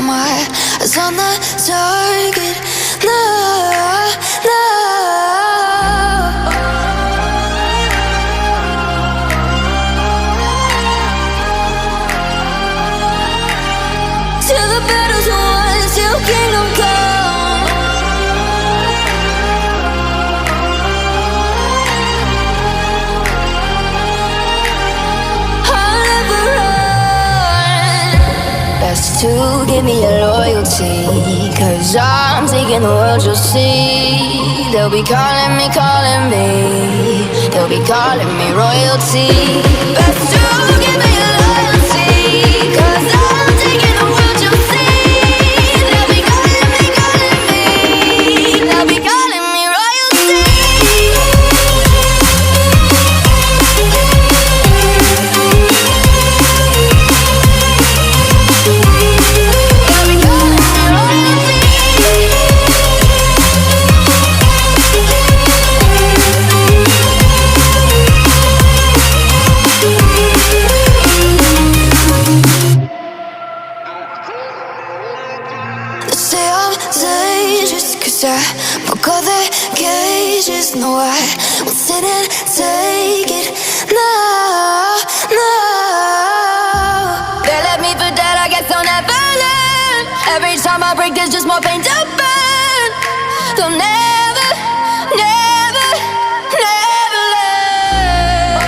my eyes on the target. No, no. Till the battle's won, till kingdom come. I'll never run. Best to give me your loyalty, 'cause I'm taking the world, you'll see. They'll be calling me, calling me. They'll be calling me royalty. Best to give me your loyalty, 'cause I'm taking the world, you'll see. They'll be calling me, calling me. They'll be calling me royalty. Say I'm dangerous, 'cause I broke all the cages. No, I won't sit and take it. No, no. They left me for dead, I guess I'll never learn. Every time I break, there's just more pain to burn. They'll never, never, never learn.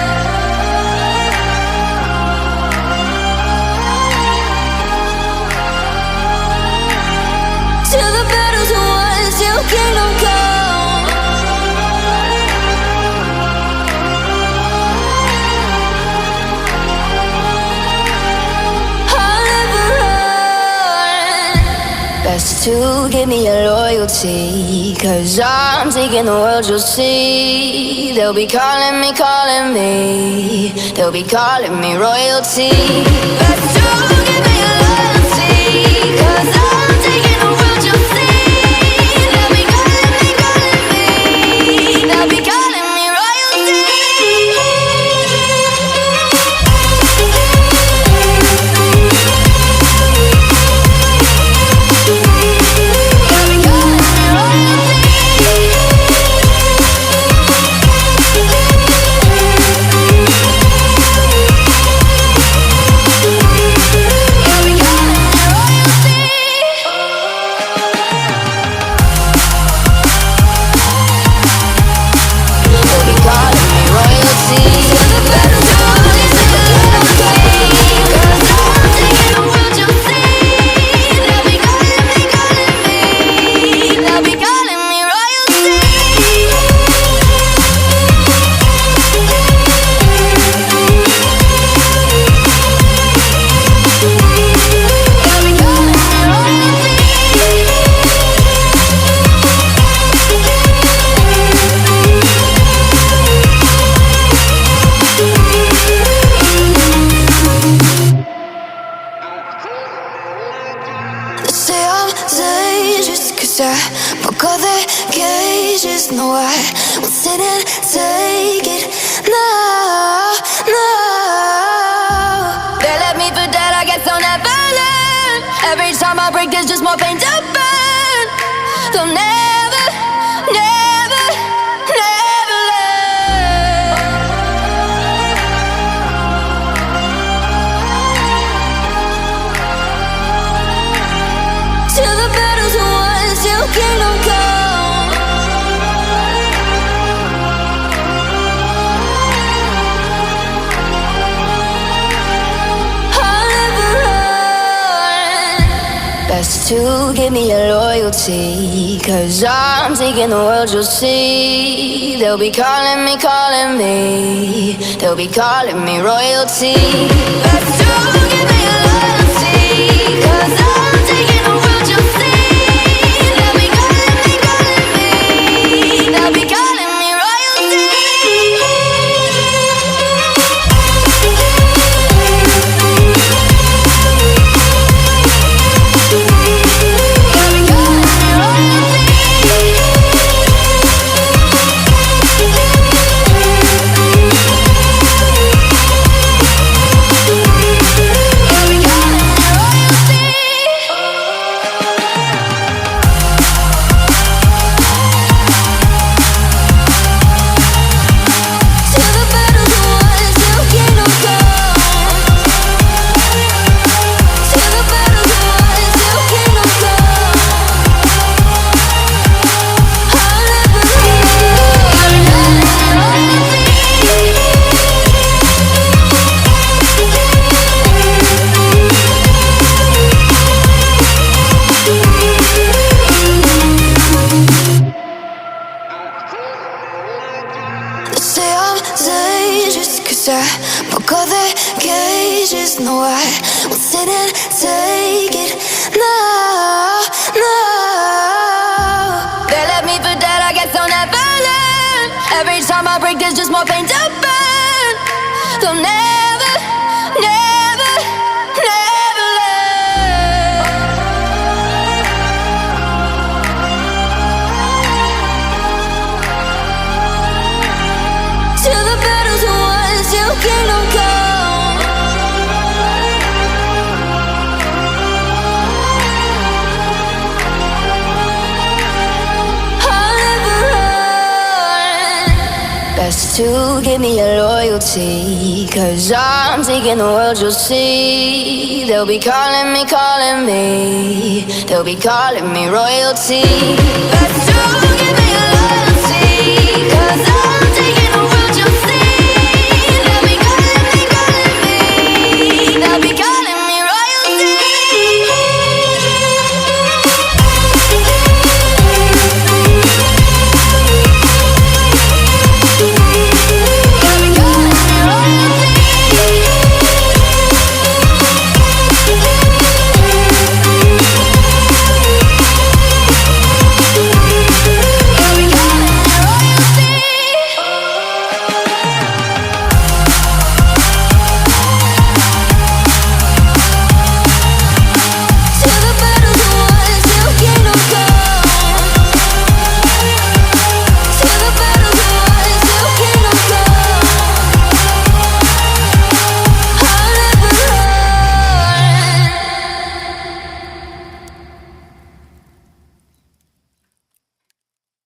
Till the battle's won, till kingdom come. I'll never run. Best to give me your loyalty, 'cause I'm taking the world, you'll see. They'll be calling me, calling me. They'll be calling me royalty. Best to give me your loyalty, 'cause I'm taking the world, you'll see. They'll be calling me, calling me. They'll be calling me royalty. They'll be calling me royalty. They'll be calling me royalty. They'll be calling me royalty. Till the battle's won, till kingdom come. 'Cause I'm taking the world, you'll see. They'll be calling me, calling me. They'll be calling me royalty. They'll be calling me royalty. They say I'm dangerous, 'cause I broke all the cages. No, I won't sit and take it. No, no. They left me for dead, I guess I'll never learn. Every time I break, there's just more pain to burn. They'll never, never, never learn. Till the battle's won, till kingdom come. I'll never run. Best to give me your loyalty, 'cause I'm taking the world, you'll see. They'll be calling me, calling me. They'll be calling me royalty. Best to give me your loyalty, 'cause I'm taking the world, you'll see. They'll be calling me, calling me. They'll be calling me royalty. They'll be calling me royalty. cages. No, I won't sit and take it. No, no. They left me for dead, I guess I'll never learn. Every time I break, there's just more pain to burn. They'll never, never, never learn. Till the battle's won, till kingdom come. I'll never run. Best to give me your loyalty, 'cause I'm taking the world, you'll see. They'll be calling me, calling me. They'll be calling me royalty. Best to give me